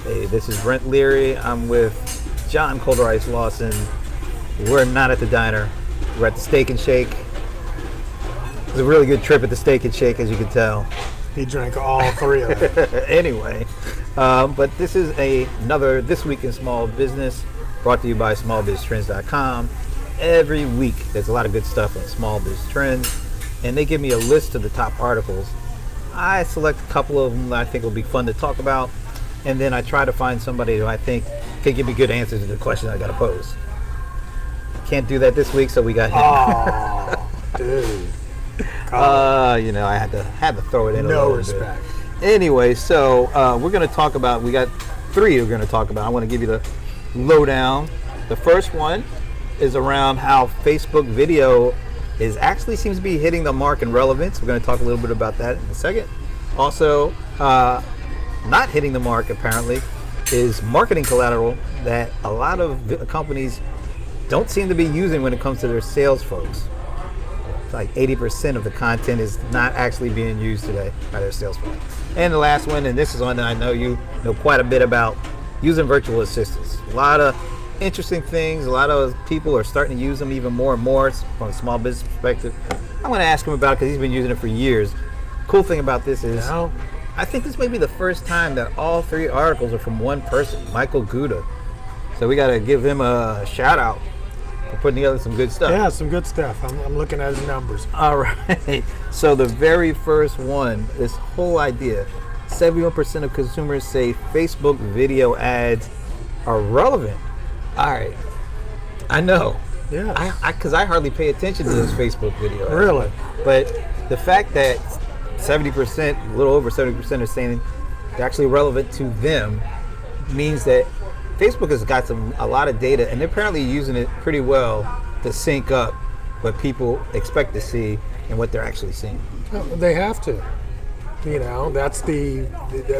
Hey, this is Brent Leary. I'm with John Colderice Lawson. We're not at the diner. We're at the Steak and Shake. It was a really good trip at the Steak and Shake, as you can tell. He drank all three of them. Anyway, but this is another This Week in Small Business, brought to you by smallbiztrends.com. Every week, there's a lot of good stuff on Small Biz Trends, and they give me a list of the top articles. I select a couple of them that I think will be fun to talk about, and then I try to find somebody who I think can give me good answers to the question I got to pose. Can't do that this week, so we got him. Oh, dude. I had to throw it in. No respect. Anyway, so we're going to talk about. We got three we're going to talk about. I want to give you the lowdown. The first one is around how Facebook video seems to be hitting the mark in relevance. We're going to talk a little bit about that in a second. Also, not hitting the mark apparently is marketing collateral that a lot of companies don't seem to be using when it comes to their sales folks. Like 80% of the content is not actually being used today by their sales folks. And the last one, and this is one that I know you know quite a bit about, using virtual assistants. A lot of interesting things. A lot of people are starting to use them even more and more from a small business perspective. I'm going to ask him about it because he's been using it for years. Cool thing about this is, I think this may be the first time that all three articles are from one person, Michael Guda. So we got to give him a shout out for putting together some good stuff. Yeah, some good stuff. I'm looking at his numbers. All right. So the very first one, this whole idea, 71% of consumers say Facebook video ads are relevant. All right. I know. Yeah. Because I hardly pay attention to those Facebook video ads. Really? But the fact that 70%, a little over 70% are saying they're actually relevant to them means that Facebook has got a lot of data, and they're apparently using it pretty well to sync up what people expect to see and what they're actually seeing. They have to. That's the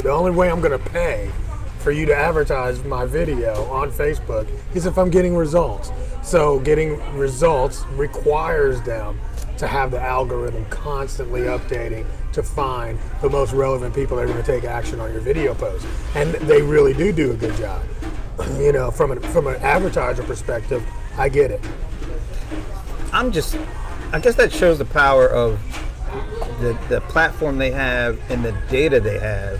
only way I'm going to pay for you to advertise my video on Facebook is if I'm getting results. So getting results requires them to have the algorithm constantly updating to find the most relevant people that are going to take action on your video post. And they really do a good job. From an advertiser perspective, I get it. I guess that shows the power of the platform they have and the data they have,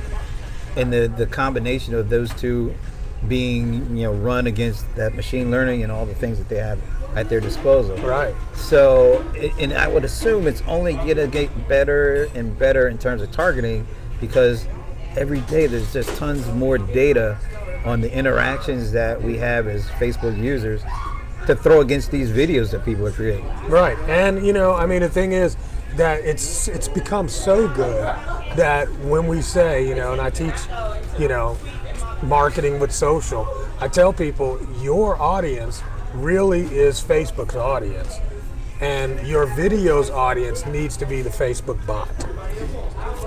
and the combination of those two being run against that machine learning and all the things that they have at their disposal. Right. So, and I would assume it's only going to get better and better in terms of targeting, because every day there's just tons more data on the interactions that we have as Facebook users to throw against these videos that people are creating. Right. And the thing is that it's become so good that when we say, and I teach, marketing with social, I tell people your audience really is Facebook's audience, and your video's audience needs to be the Facebook bot.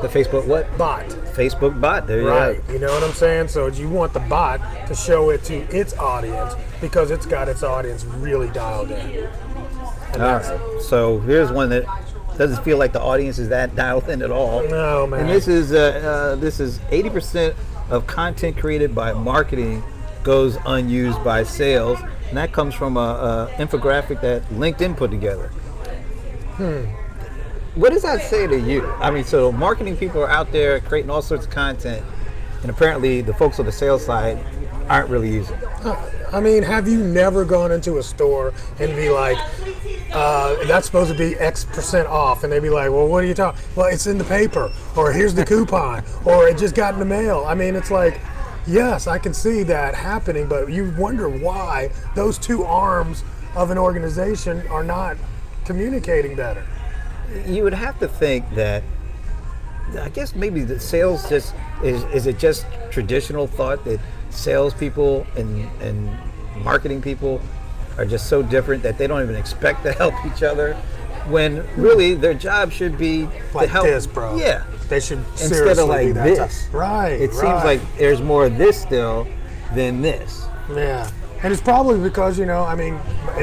The Facebook what? Bot. Facebook bot, there you go. Right, you know what I'm saying? So you want the bot to show it to its audience because it's got its audience really dialed in. All right. So here's one that doesn't feel like the audience is that dialed in at all. No, man. And this is 80% of content created by marketing goes unused by sales, and that comes from a infographic that LinkedIn put together. What does that say to you? I mean, so marketing people are out there creating all sorts of content, and apparently the folks on the sales side aren't really using it. I mean, have you never gone into a store and be like, that's supposed to be X% off, and they'd be like, well, what are you talking? Well, it's in the paper, or here's the coupon, or it just got in the mail. I mean, it's like, yes, I can see that happening, but you wonder why those two arms of an organization are not communicating better. You would have to think that, I guess maybe the sales just, is it just traditional thought that salespeople and marketing people are just so different that they don't even expect to help each other, when really their job should be like to help. This, bro. Yeah. They should instead of like be that this. Right. It seems like there's more of this still than this. Yeah. And it's probably because, in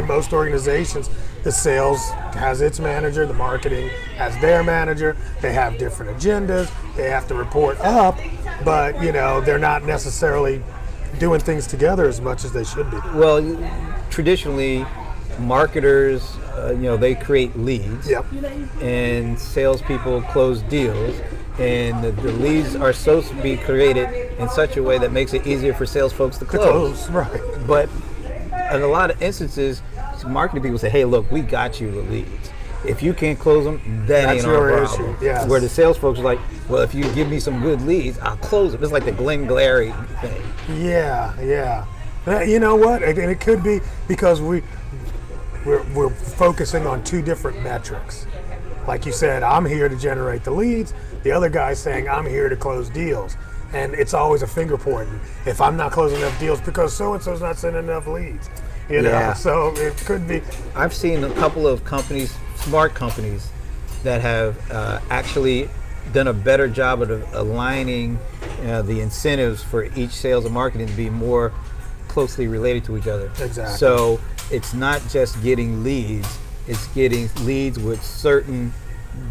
most organizations, the sales has its manager, the marketing has their manager, they have different agendas, they have to report up but you know, they're not necessarily doing things together as much as they should be. Well, traditionally, marketers, they create leads, Yep. and salespeople close deals, and the leads are supposed to be created in such a way that makes it easier for sales folks to close. Right. But in a lot of instances, marketing people say, "Hey, look, we got you the leads. If you can't close them, that That's ain't our your problem." issue, yes. Where the sales folks are like, "Well, if you give me some good leads, I'll close them." It's like the Glenn Glary thing. Yeah. You know what? And it could be because we're focusing on two different metrics. Like you said, I'm here to generate the leads. The other guy's saying, I'm here to close deals. And it's always a finger pointing. If I'm not closing enough deals because so-and-so's not sending enough leads. You know, Yeah. so it could be. I've seen a couple of companies, smart companies, that have actually done a better job of aligning the incentives for each sales and marketing to be more closely related to each other. Exactly. So it's not just getting leads, it's getting leads with certain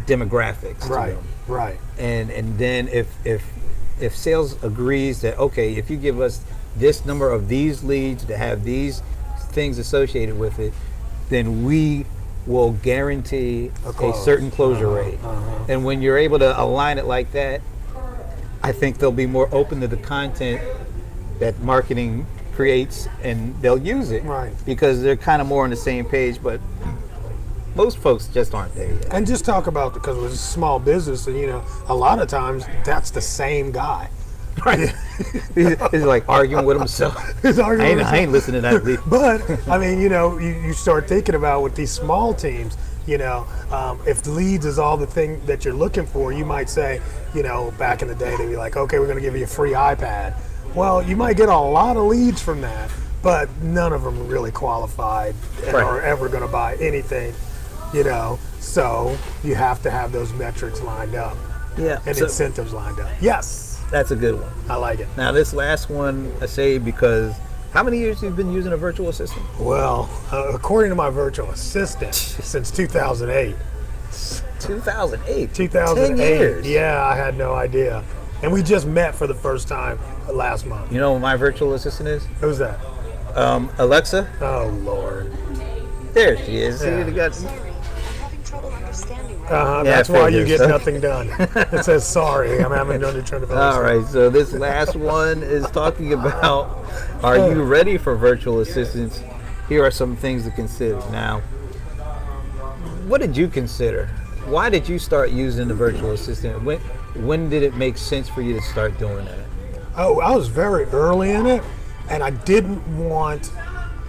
demographics to them. Right. And then if sales agrees that, okay, if you give us this number of these leads that have these things associated with it, then we will guarantee a certain closure rate. And when you're able to align it like that, I think they'll be more open to the content that marketing creates, and they'll use it. Right. Because they're kind of more on the same page, but most folks just aren't there yet. And just talk about, because it was a small business, and you know, a lot of times that's the same guy. Right. He's like arguing with himself. He's arguing with I ain't listening to that lead. But I mean, you know, you start thinking about with these small teams, you know, if leads is all the thing that you're looking for, you might say, you know, back in the day, they'd be like, okay, we're going to give you a free iPad. Well, you might get a lot of leads from that, but none of them are really qualified and Right. are ever going to buy anything, you know. So you have to have those metrics lined up Yeah. and So incentives lined up. Yes, that's a good one. I like it. Now this last one I say because how many years you've been using a virtual assistant? Well, according to my virtual assistant, since 2008. 2008. 2008. 10 years. Yeah, I had no idea. And we just met for the first time last month. You know what my virtual assistant is? Who's that? Alexa. Oh, Lord. There she is. Yeah. See, they got- Having trouble understanding right Uh-huh, Yeah, that's why you figures. get nothing done. It says, sorry, I'm having to try to All right, so this last one is talking about, are you ready for virtual assistants? Here are some things to consider. Now, what did you consider? Why did you start using the virtual assistant? When did it make sense for you to start doing that? Oh, I was very early in it, and I didn't want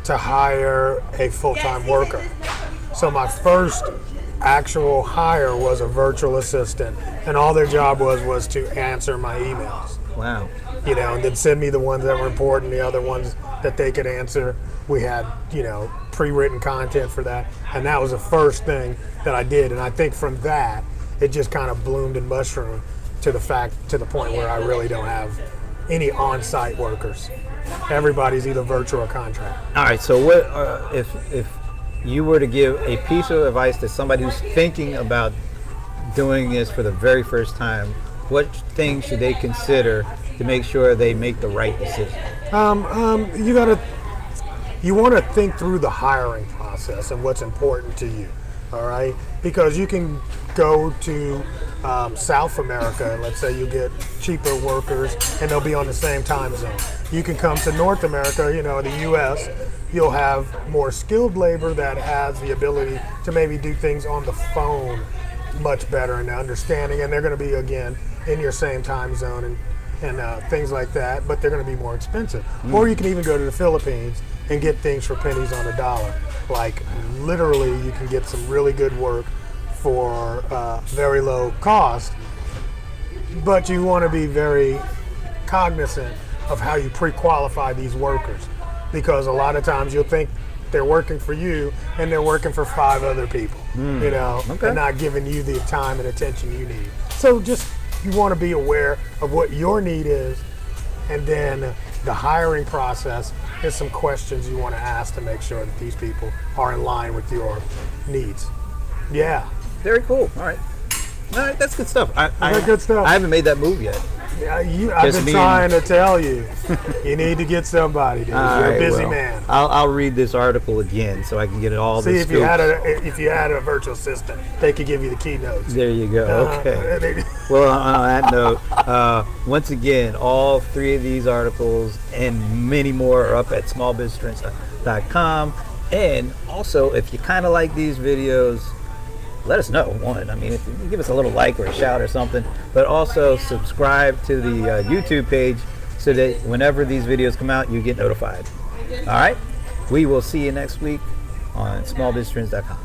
to hire a full-time worker. So my first actual hire was a virtual assistant, and all their job was to answer my emails. Wow. You know, and then send me the ones that were important, the other ones that they could answer. We had, you know, pre-written content for that, and that was the first thing that I did. And I think from that, it just kind of bloomed and mushroomed to the point where I really don't have any on-site workers. Everybody's either virtual or contract. All right, so what if you were to give a piece of advice to somebody who's thinking about doing this for the very first time, what things should they consider to make sure they make the right decision? You want to think through the hiring process and what's important to you. All right, because you can go to South America, and let's say you get cheaper workers, and they'll be on the same time zone. You can come to North America, you know, the U.S. You'll have more skilled labor that has the ability to maybe do things on the phone much better and understanding, and they're going to be again in your same time zone and things like that. But they're going to be more expensive. Or you can even go to the Philippines and get things for pennies on the dollar. Like literally, you can get some really good work for very low cost, but you want to be very cognizant of how you pre-qualify these workers, because a lot of times you'll think they're working for you and they're working for 5 other people, you know, Okay. and not giving you the time and attention you need. So just you want to be aware of what your need is, and then the hiring process is some questions you want to ask to make sure that these people are in line with your needs. Yeah. Very cool. All right, that's good stuff. That's good stuff. I haven't made that move yet. I've Just been me trying to tell you. You need to get somebody, dude. All You're right, a busy well, man. I'll read this article again so I can get it all. See, the if you scoops. had a virtual assistant, they could give you the keynotes. There you go. Okay. Uh, Well, on that note, once again, all 3 of these articles and many more are up at smallbusinesstrends.com. And also, if you kind of like these videos, let us know. One, I mean, if you give us a little like or a shout or something, but also subscribe to the YouTube page so that whenever these videos come out, you get notified. All right? We will see you next week on smallbusinesstrends.com.